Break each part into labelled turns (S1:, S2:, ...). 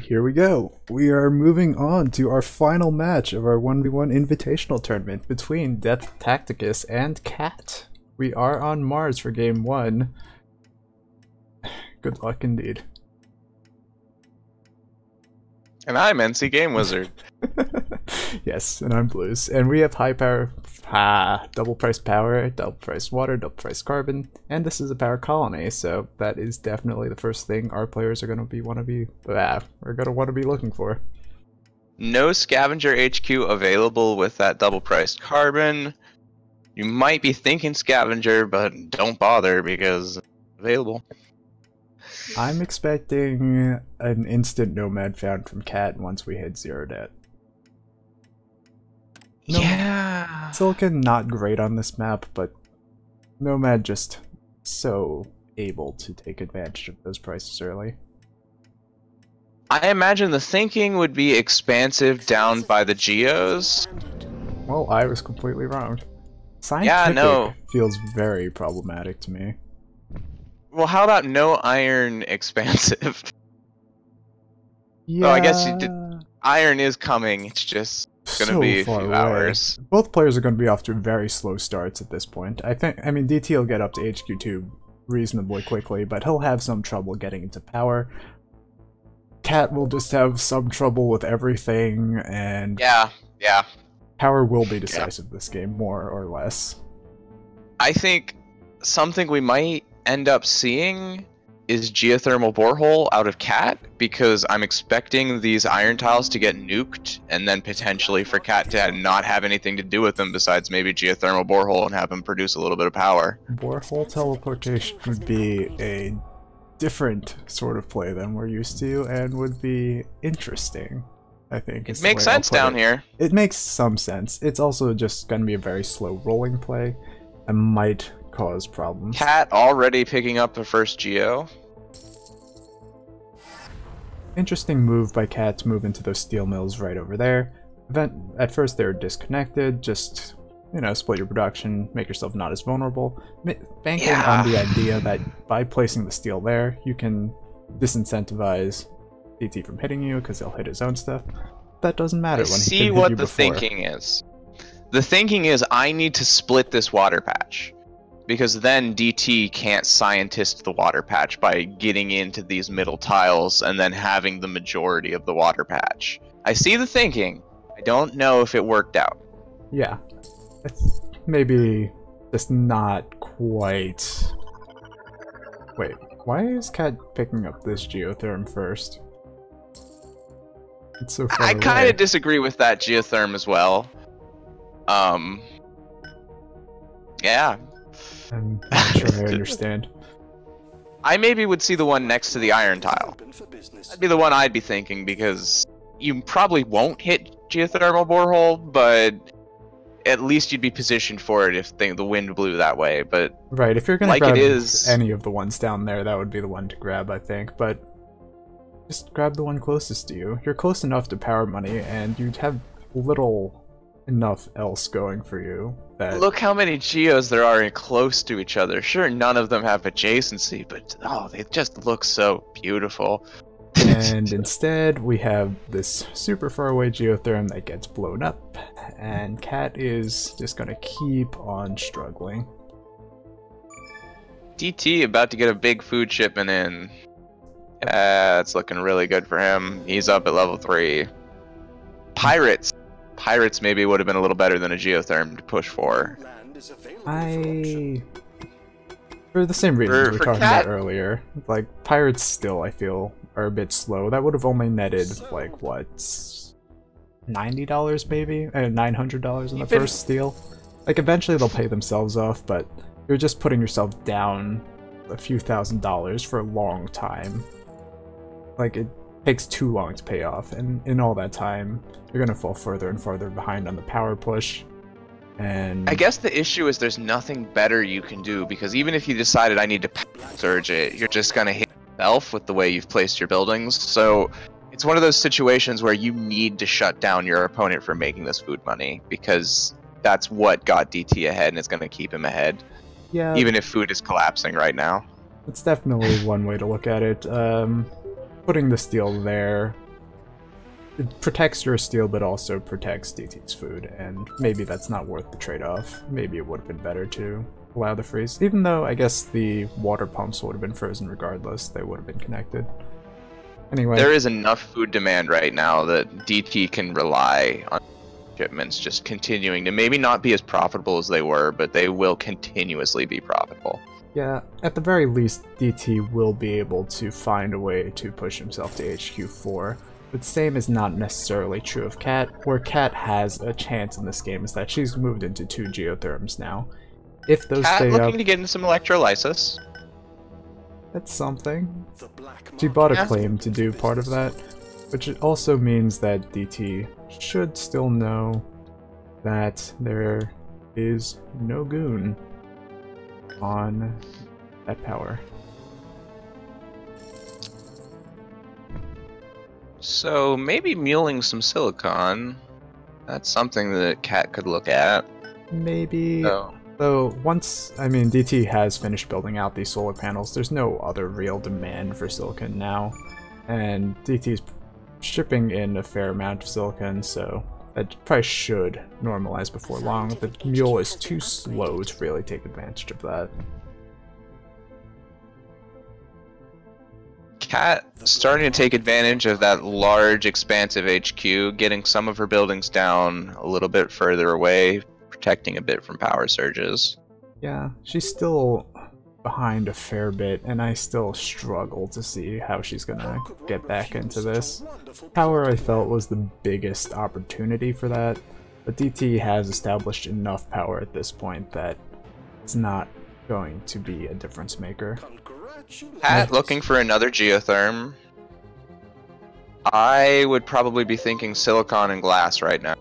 S1: Here we go. We are moving on to our final match of our 1v1 invitational tournament between Death Tacticus and Cat. We are on Mars for game 1. Good luck indeed.
S2: And I'm NC Game Wizard.
S1: Yes, and I'm Blues. And we have high power, double price power, double price water, double price carbon, and this is a power colony, so that is definitely the first thing our players are going to want to be looking for.
S2: No scavenger HQ available with that double priced carbon. You might be thinking scavenger, but don't bother because it's available.
S1: I'm expecting an instant nomad found from Cat once we hit 0 debt.
S2: Yeah.
S1: Silicon not great on this map, but Nomad just so able to take advantage of those prices early.
S2: I imagine the thinking would be expansive down by the geos.
S1: Well, I was completely wrong. Scientific feels very problematic to me.
S2: Well, how about no iron expansive?
S1: Yeah.
S2: Oh, I guess you did. Iron is coming. It's just going to be a few hours.
S1: Both players are going to be off to very slow starts at this point. I mean, DT will get up to HQ2 reasonably quickly, but he'll have some trouble getting into power. Cat will just have some trouble with everything, and
S2: yeah.
S1: Power will be decisive this game, more or less.
S2: I think something we might end up seeing is geothermal borehole out of Cat, because I'm expecting these iron tiles to get nuked and then potentially for Cat to not have anything to do with them besides maybe geothermal borehole and have them produce a little bit of power.
S1: Borehole teleportation would be a different sort of play than we're used to and would be interesting, I think.
S2: It makes sense down here.
S1: It makes some sense. It's also just going to be a very slow rolling play and might cause problems.
S2: Cat already picking up the first geo.
S1: Interesting move by Cat to move into those steel mills right over there. At first they were disconnected, just, you know, split your production, make yourself not as vulnerable. Banking on the idea that by placing the steel there, you can disincentivize DT from hitting you because he'll hit his own stuff. That doesn't matter when he can hit you before. See what the
S2: thinking is. The thinking is I need to split this water patch, because then DT can't scientist the water patch by getting into these middle tiles and then having the majority of the water patch. I see the thinking. I don't know if it worked out.
S1: Yeah. It's maybe just not quite... Wait, why is Cat picking up this geotherm first? It's so far
S2: I kind of disagree with that geotherm as well. Yeah.
S1: I'm not sure I understand.
S2: I maybe would see the one next to the iron tile. That'd be the one I'd be thinking, because you probably won't hit geothermal borehole, but at least you'd be positioned for it if the wind blew that way. But
S1: right, if you're gonna grab any of the ones down there, that would be the one to grab, I think. But just grab the one closest to you. You're close enough to power money, and you'd have enough else going for you.
S2: Look how many geos there are close to each other. Sure, none of them have adjacency, but oh, they just look so beautiful.
S1: And instead, we have this super far away geotherm that gets blown up, and Cat is just gonna keep on struggling.
S2: DT about to get a big food shipment in. Yeah, it's looking really good for him. He's up at level 3. Pirates maybe would have been a little better than a geotherm to push for.
S1: For the same reasons we were talking about earlier, like, Pirates still, I feel, are a bit slow. That would have only netted, like, what, $90 maybe? $900 in the first steal? Like, eventually they'll pay themselves off, but you're just putting yourself down a few $1,000s for a long time. Like, it takes too long to pay off, and in all that time, you're gonna fall further and farther behind on the power push. And
S2: I guess the issue is there's nothing better you can do, because even if you decided I need to surge it, you're just gonna hit yourself with the way you've placed your buildings. So it's one of those situations where you need to shut down your opponent from making this food money, because that's what got DT ahead and it's gonna keep him ahead.
S1: Yeah.
S2: Even if food is collapsing right now.
S1: It's definitely one way to look at it. putting the steel there, it protects your steel, but also protects DT's food, and maybe that's not worth the trade-off. Maybe it would have been better to allow the freeze, even though I guess the water pumps would have been frozen regardless. They would have been connected. Anyway,
S2: there is enough food demand right now that DT can rely on shipments just continuing to maybe not be as profitable as they were, but they will continuously be profitable.
S1: yeah, at the very least, DT will be able to find a way to push himself to HQ4. But same is not necessarily true of Cat. Where Cat has a chance in this game is that she's moved into 2 geotherms now. If those
S2: Cat
S1: stay
S2: looking
S1: up,
S2: to get into some electrolysis.
S1: that's something. She bought a claim to do part of that, which also means that DT should still know that there is no goon on that power.
S2: So maybe muling some silicon. That's something that Cat could look at.
S1: Maybe.
S2: Oh.
S1: Though once, I mean, DT has finished building out these solar panels, there's no other real demand for silicon now. And DT's shipping in a fair amount of silicon, so that price should normalize before long. The mule is too slow to really take advantage of that.
S2: Cat starting to take advantage of that large, expansive HQ, getting some of her buildings down a little bit further away, protecting a bit from power surges.
S1: Yeah, she's still behind a fair bit, and I still struggle to see how she's gonna get back into this. Power, I felt, was the biggest opportunity for that, but DT has established enough power at this point that it's not going to be a difference maker.
S2: Cat looking for another geotherm. I would probably be thinking silicon and glass right now.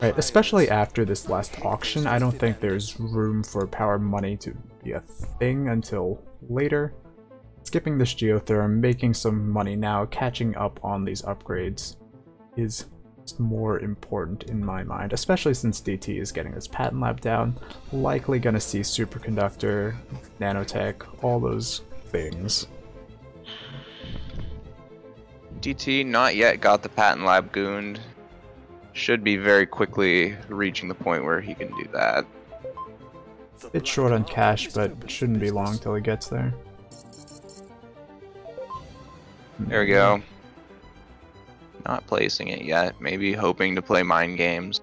S1: Right, especially after this last auction, I don't think there's room for power money to be a thing until later. Skipping this geotherm, making some money now, catching up on these upgrades is more important in my mind, especially since DT is getting this patent lab down. Likely gonna see superconductor, nanotech, all those things.
S2: DT not yet got the patent lab gooned. Should be very quickly reaching the point where he can do that.
S1: Bit short on cash, but shouldn't be long till he gets there.
S2: There we go. Not placing it yet. Maybe hoping to play mind games.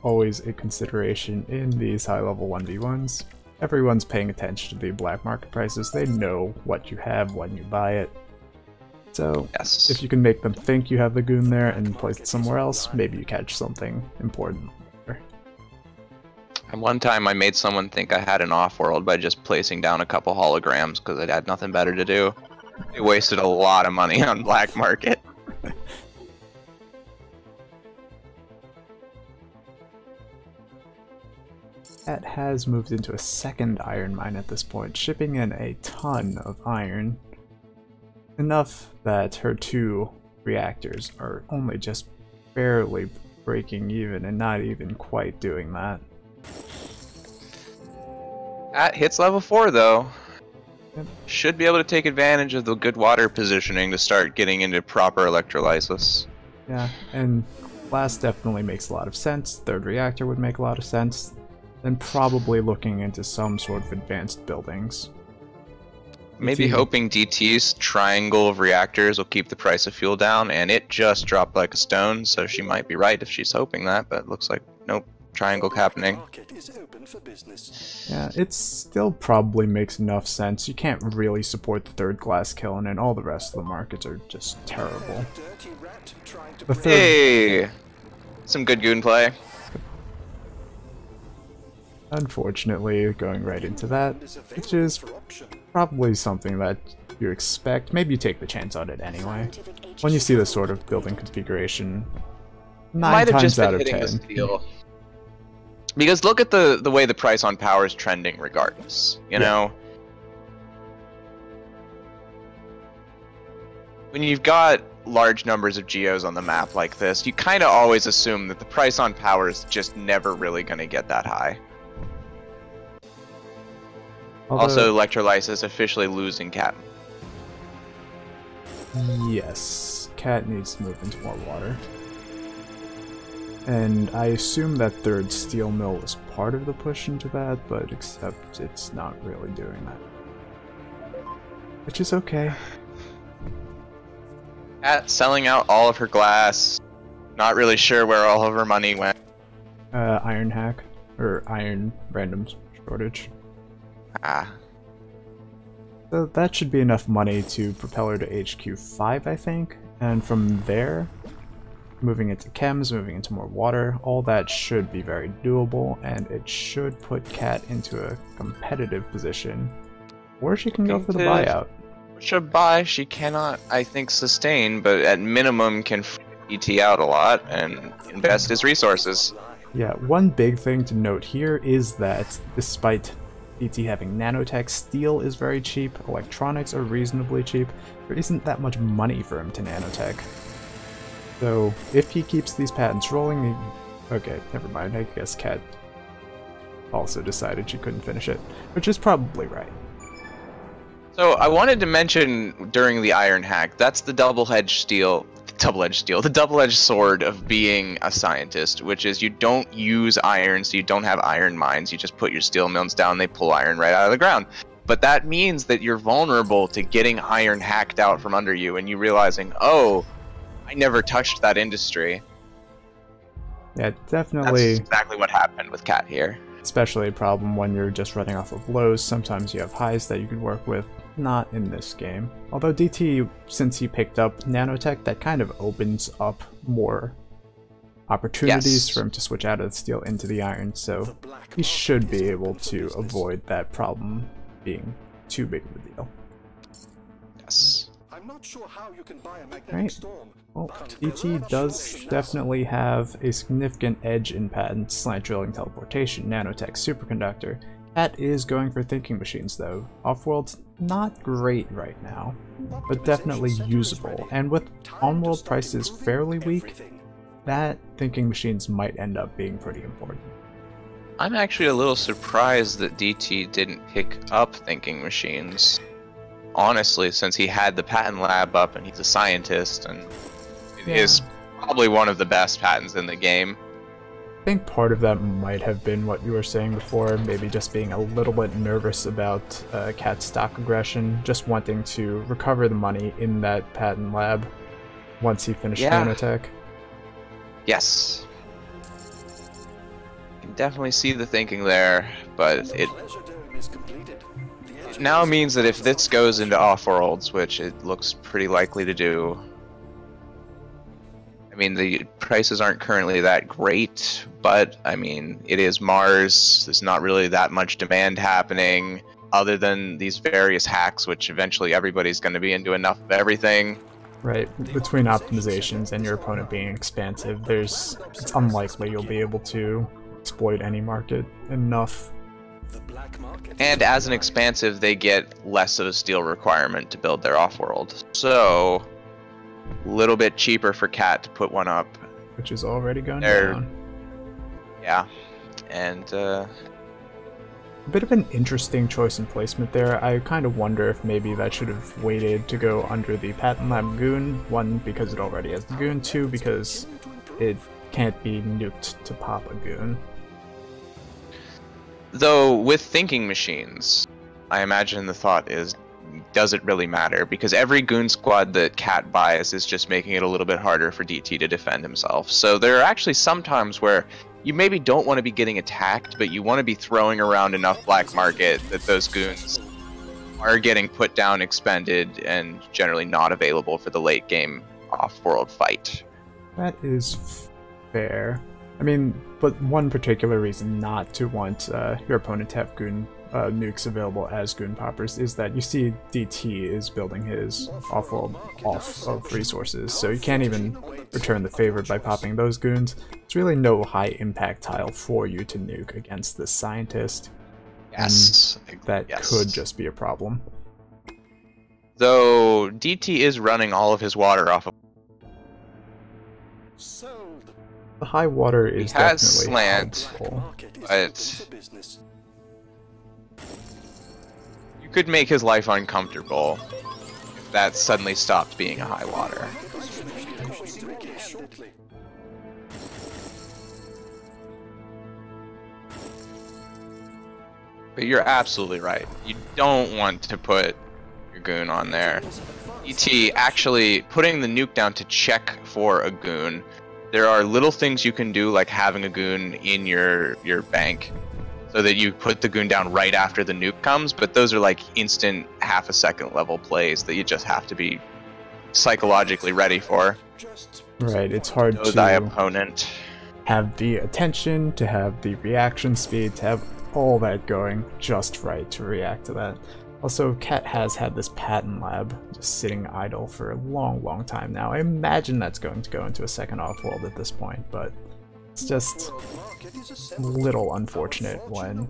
S1: Always a consideration in these high-level 1v1s. Everyone's paying attention to the black market prices. They know what you have when you buy it. So,
S2: Yes.
S1: if you can make them think you have the goon there and place it somewhere else, maybe you catch something important.
S2: And one time I made someone think I had an off-world by just placing down a couple holograms because I had nothing better to do. They wasted a lot of money on black market.
S1: Cat has moved into a second iron mine at this point, shipping in a ton of iron. Enough that her 2 reactors are only just barely breaking even and not even quite doing that.
S2: At hits level 4 though.
S1: Yep.
S2: Should be able to take advantage of the good water positioning to start getting into proper electrolysis.
S1: Yeah, and glass definitely makes a lot of sense. Third reactor would make a lot of sense. Then probably looking into some sort of advanced buildings.
S2: Maybe hoping DT's triangle of reactors will keep the price of fuel down, and it just dropped like a stone, so she might be right if she's hoping that, but it looks like, nope, triangle happening.
S1: Yeah, it still probably makes enough sense. You can't really support the third glass kiln, and all the rest of the markets are just terrible. The third,
S2: Hey! Some good goon play.
S1: unfortunately, going right into that, which is probably something that you expect. Maybe you take the chance on it anyway. When you see this sort of building configuration, 9
S2: Might have
S1: times
S2: just been
S1: out of
S2: hitting
S1: 10.
S2: this deal. Because look at the way the price on power is trending regardless, you know? When you've got large numbers of geos on the map like this, you kind of always assume that the price on power is just never really going to get that high. Also, electrolysis officially losing Cat.
S1: Yes, Cat needs to move into more water. And I assume that third steel mill was part of the push into that, but except it's not really doing that. Which is okay.
S2: Cat selling out all of her glass. Not really sure where all of her money went.
S1: Iron hack. Or iron random shortage.
S2: Ah.
S1: So that should be enough money to propel her to HQ 5, I think. And from there, moving into chems, moving into more water, all that should be very doable, and it should put Cat into a competitive position where she can go for the buyout.
S2: Should buy, she cannot, I think, sustain, but at minimum can ET out a lot and invest his resources.
S1: Yeah, one big thing to note here is that despite DT having nanotech, steel is very cheap, electronics are reasonably cheap, there isn't that much money for him to nanotech. So if he keeps these patents rolling, okay, never mind, I guess Cat also decided she couldn't finish it, which is probably right.
S2: So I wanted to mention during the iron hack, that's the double-edged sword of being a scientist, which is you don't use iron, so you don't have iron mines. You just put your steel mills down, they pull iron right out of the ground. But that means that you're vulnerable to getting iron hacked out from under you and you realizing, oh, I never touched that industry.
S1: Yeah, definitely.
S2: That's exactly what happened with Cat here.
S1: Especially a problem when you're just running off of lows. Sometimes you have highs that you could work with. Not in this game. Although DT, since he picked up nanotech, that kind of opens up more opportunities for him to switch out of the steel into the iron, so he should be able to avoid that problem being too big of a deal.
S2: Yes.
S3: I'm not sure how you can buy a magnetic
S1: Right.
S3: storm.
S1: Well, DT does definitely have a significant edge in patents: slant drilling, teleportation, nanotech, superconductor. Cat is going for thinking machines though. Offworld's not great right now, but definitely usable, and with on-world prices fairly weak, that thinking machines might end up being pretty important.
S2: I'm actually a little surprised that DT didn't pick up thinking machines. Honestly, since he had the patent lab up and he's a scientist, and it is probably one of the best patents in the game.
S1: I think part of that might have been what you were saying before, maybe just being a little bit nervous about Cat's stock aggression, just wanting to recover the money in that patent lab once he finished nanotech.
S2: Yes. You can definitely see the thinking there, but it now means that if this goes into Offworlds, which it looks pretty likely to do, I mean, the prices aren't currently that great, but, I mean, it is Mars, there's not really that much demand happening, other than these various hacks, which eventually everybody's going to be into enough of everything.
S1: Right, between optimizations and your opponent being expansive, it's unlikely you'll be able to exploit any market enough.
S2: And as an expansive, they get less of a steel requirement to build their Offworld. So, a little bit cheaper for Cat to put one up.
S1: Which is already going down.
S2: Yeah, and
S1: a bit of an interesting choice in placement there. I kind of wonder if maybe that should have waited to go under the Patent Lab Goon. One, because it already has the Goon. Two, because it can't be nuked to pop a Goon.
S2: Though, with thinking machines, I imagine the thought is, does it really matter? Because every Goon squad that Cat buys is just making it a little bit harder for DT to defend himself. So there are actually some times where you maybe don't want to be getting attacked, but you want to be throwing around enough black market that those Goons are getting put down, expended, and generally not available for the late game off-world fight.
S1: That is fair. I mean, but one particular reason not to want your opponent to have Goon nukes available as Goon poppers is that you see DT is building his off-world off of resources, so you can't even return the favor by popping those Goons. It's really no high impact tile for you to nuke against this scientist.
S2: Yes.
S1: That could just be a problem.
S2: Though DT is running all of his water off of.
S1: The high water is
S2: has
S1: definitely
S2: slant,
S1: helpful.
S2: but you could make his life uncomfortable if that suddenly stopped being a high water. But you're absolutely right. You don't want to put your goon on there. ET actually putting the nuke down to check for a goon. There are little things you can do, like having a goon in your bank, so that you put the goon down right after the nuke comes. But those are like instant half-a-second level plays that you just have to be psychologically ready for.
S1: Right, it's hard
S2: Know thy
S1: to
S2: opponent.
S1: have the attention, to have the reaction speed, to have all that going just right to react to that. Also, Cat has had this patent lab just sitting idle for a long time now. I imagine that's going to go into a second off-world at this point, but it's just a little unfortunate when...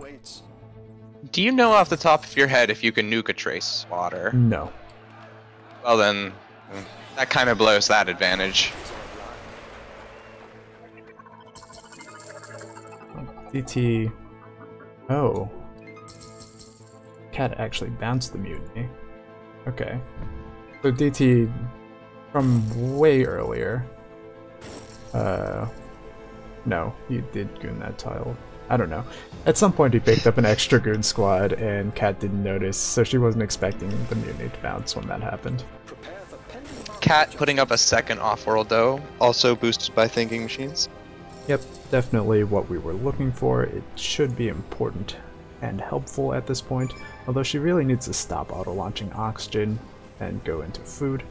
S2: Do you know off the top of your head if you can nuke a trace water?
S1: No.
S2: Well then, that kind of blows that advantage.
S1: DT... Oh. Cat actually bounced the mutiny. Okay. So DT from way earlier. No, he did goon that tile. I don't know. At some point he picked up an extra goon squad and Cat didn't notice, so she wasn't expecting the mutiny to bounce when that happened.
S2: Cat putting up a second off-world though, also boosted by thinking machines.
S1: Yep, definitely what we were looking for. It should be important and helpful at this point, although she really needs to stop auto-launching oxygen and go into food.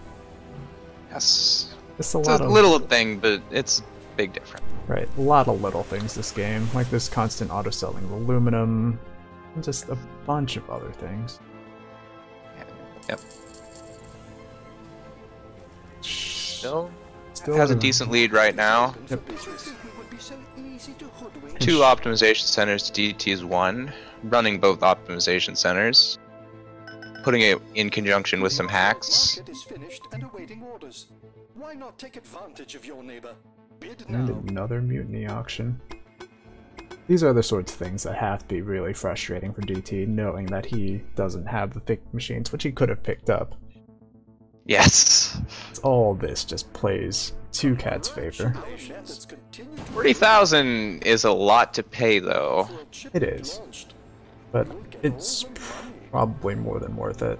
S2: Yes.
S1: It's
S2: It's a little thing, but it's a big difference.
S1: Right, a lot of little things this game, like this constant auto-selling of aluminum, and just a bunch of other things.
S2: Yep. Still
S1: Still
S2: has a decent lead right now.
S1: Yep.
S2: 2 optimization centers to DT's 1, running both optimization centers, putting it in conjunction with some hacks.
S3: Why not take advantage of your neighbor? Bid
S1: And
S3: now.
S1: another mutiny auction. These are the sorts of things that have to be really frustrating for DT, knowing that he doesn't have the thick machines, which he could have picked up.
S2: Yes.
S1: All this just plays to Cat's favor.
S2: 40,000 is a lot to pay though.
S1: It is, but it's probably more than worth it.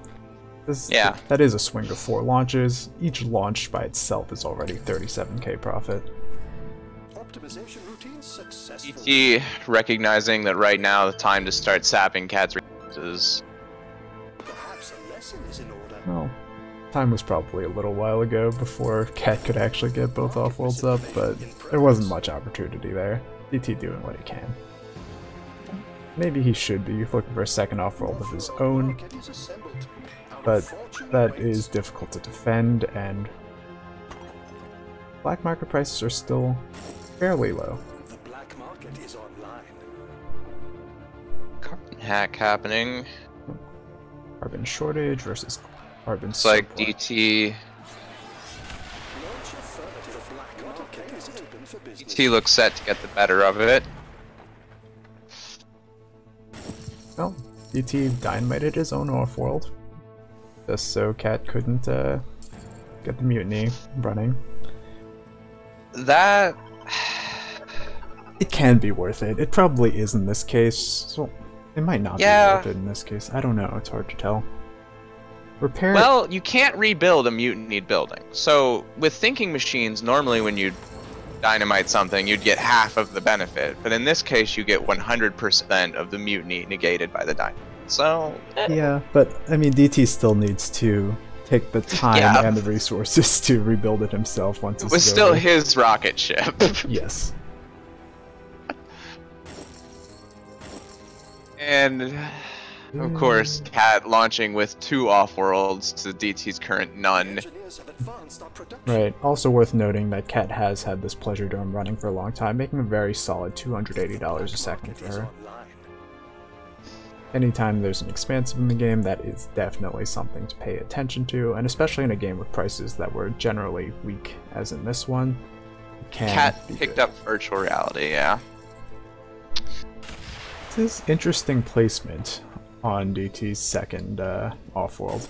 S2: Yeah.
S1: That is a swing of 4 launches. Each launch by itself is already 37k profit.
S3: Optimization routine successful.
S2: DT recognizing that right now the time to start sapping Cat's resources.
S3: Perhaps a lesson is in order.
S1: Well, time was probably a little while ago before Cat could actually get both off-worlds up, but there wasn't much opportunity there. DT doing what he can. Maybe he should be looking for a second off-world of his own, but that is difficult to defend, and black market prices are still fairly low.
S3: The black market is online.
S2: Carbon hack happening.
S1: Carbon shortage versus carbon
S2: It's like
S1: supply.
S2: DT.
S3: Launch affirmative. The black market is open for business.
S2: DT looks set to get the better of it.
S1: Well, DT dynamited his own off-world, just so Cat couldn't get the mutiny running.
S2: That
S1: It can be worth it. It probably is in this case. So it might not
S2: Yeah.
S1: be worth it in this case. I don't know. It's hard to tell. Repair.
S2: well, you can't rebuild a mutinied building. So with thinking machines, normally when you dynamite something, you'd get half of the benefit. But in this case, you get 100% of the mutiny negated by the dynamite. So
S1: Yeah, but I mean, DT still needs to take the time
S2: Yeah.
S1: and the resources to rebuild it himself once
S2: it
S1: it's
S2: was still
S1: over.
S2: his rocket ship.
S1: Yes.
S2: And of course, Cat launching with 2 off-worlds to DT's current none.
S3: Engineers have advanced our production.
S1: Right. Also worth noting that Cat has had this pleasure dome running for a long time, making a very solid $280 a second for
S3: Is
S1: her.
S3: online.
S1: Anytime there's an expansive in the game, that is definitely something to pay attention to, and especially in a game with prices that were generally weak, as in this one. it can
S2: Cat
S1: be
S2: picked
S1: good.
S2: up virtual reality, yeah.
S1: This is interesting placement on DT's second off-world.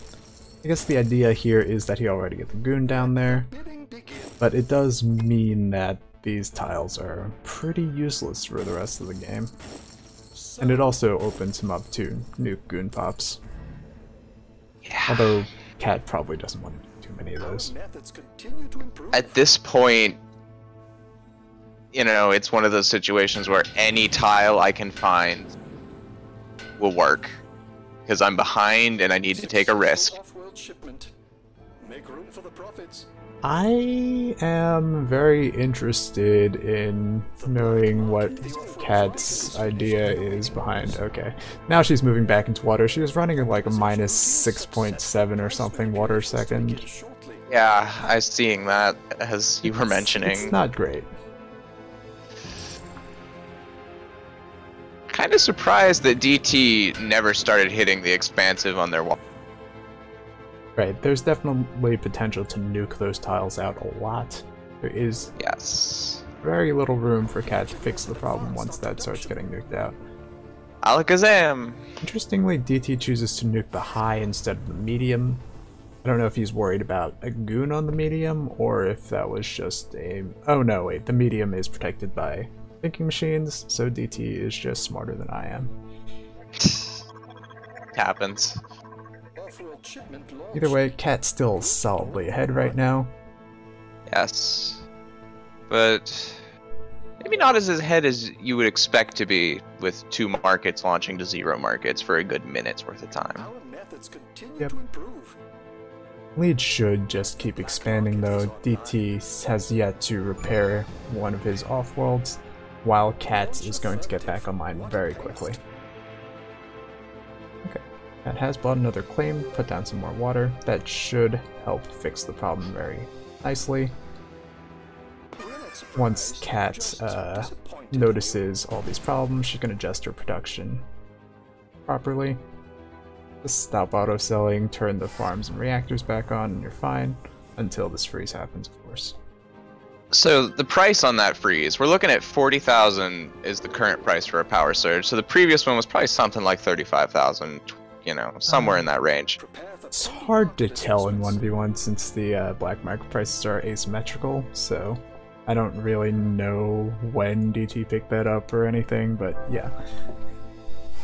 S1: I guess the idea here is that he already got the goon down there,
S3: Bidding begins.
S1: but it does mean that these tiles are pretty useless for the rest of the game. And it also opens him up to nuke goon pops.
S2: Yeah.
S1: Although Cat probably doesn't want to do too many of
S3: Our
S1: those.
S3: methods continue to improve.
S2: At this point, you know, it's one of those situations where any tile I can find will work. Because I'm behind and I need to take a risk.
S3: Off-world shipment. Make room for the profits.
S1: I am very interested in knowing what Cat's idea is behind. Okay, now she's moving back into water. She was running at like a minus 6.7 or something water a second.
S3: Shortly.
S2: Yeah, I was seeing that as you were mentioning.
S1: It's not great.
S2: Kind of surprised that DT never started hitting the expansive on their wall.
S1: Right, there's definitely potential to nuke those tiles out a lot. There is
S2: Yes.
S1: very little room for Cat to fix the problem once that starts getting nuked out.
S2: Alakazam!
S1: Interestingly, DT chooses to nuke the high instead of the medium. I don't know if he's worried about a goon on the medium, or if that was just a... Oh no, wait, the medium is protected by thinking machines, so DT is just smarter than I am.
S2: Happens.
S3: Off-world shipment launched.
S1: Either way, Cat's still solidly ahead right now.
S2: Yes. But maybe not as ahead as you would expect to be with 2 markets launching to 0 markets for a good minute's worth of time.
S3: Our methods continue
S1: Yep.
S3: to improve.
S1: Lead should just keep expanding though. DT has yet to repair one of his off-worlds, while Cat is going to get back online very quickly. Okay, Cat has bought another claim, put down some more water. That should help fix the problem very nicely. Once Cat notices all these problems, she can adjust her production properly. Just stop auto-selling, turn the farms and reactors back on, and you're fine. Until this freeze happens, of course.
S2: So the price on that freeze, we're looking at 40,000 is the current price for a power surge. So the previous one was probably something like 35,000, you know, somewhere in that range.
S3: Prepare for
S1: It's hard to tell in 1v1 since the black market prices are asymmetrical, so I don't really know when DT picked that up or anything, but yeah.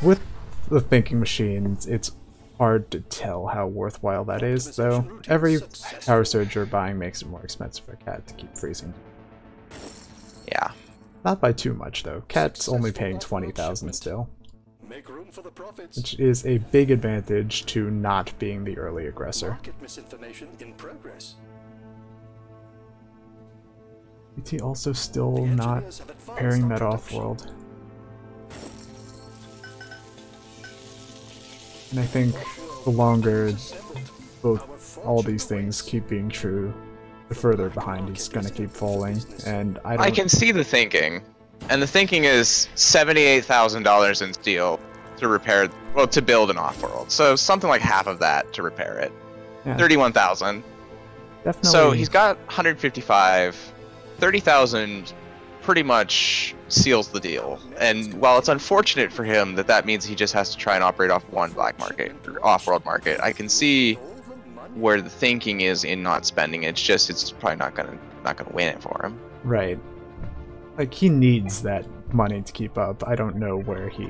S1: With the thinking machines, it's hard to tell how worthwhile that is, though. Every power surge you're buying makes it more expensive for Cat to keep freezing.
S2: Yeah.
S1: Not by too much, though. Cat's only paying 20,000 still,
S3: make room for the profits.
S1: which is a big advantage to not being the early aggressor.
S3: Market misinformation in progress.
S1: DT also still
S3: The
S1: not
S3: engineers have advanced
S1: repairing
S3: our
S1: that
S3: production.
S1: off-world. And I think the longer both all these things keep being true, the further behind he's gonna keep falling. And I don't.
S2: I can see the thinking. And the thinking is $78,000 in steel to repair, well, to build an off-world. So something like half of that to repair it.
S1: Yeah,
S2: 31,000.
S1: definitely.
S2: So he's got 155. 30,000 pretty much seals the deal. And while it's unfortunate for him that that means he just has to try and operate off one black market or off-world market, I can see where the thinking is in not spending it. It's just it's probably not gonna win it for him.
S1: Right. Like he needs that money to keep up. I don't know where he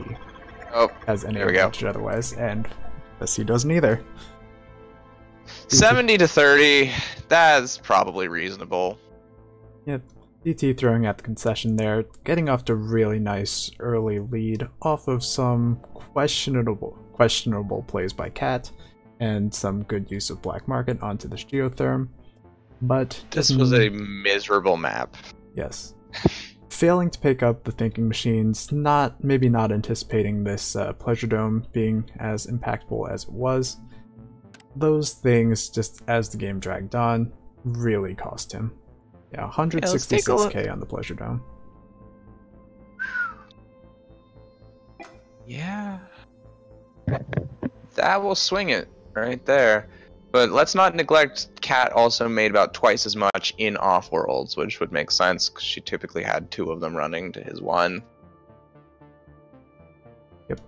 S2: Oh,
S1: has any
S2: there we go.
S1: advantage otherwise, and guess he doesn't either.
S2: 70 to 30. That's probably reasonable.
S1: Yep. DT throwing out the concession there, getting off to a really nice early lead off of some questionable plays by Cat and some good use of black market onto this geotherm. But
S2: This was a miserable map.
S1: yes. Failing to pick up the thinking machines, maybe not anticipating this pleasure dome being as impactful as it was. Those things, just as the game dragged on, really cost him. Yeah,
S2: let's take a look.
S1: 166k on the pleasure dome.
S2: Yeah. That will swing it right there. But let's not neglect Cat also made about twice as much in off-worlds, which would make sense because she typically had 2 of them running to his 1.
S1: Yep.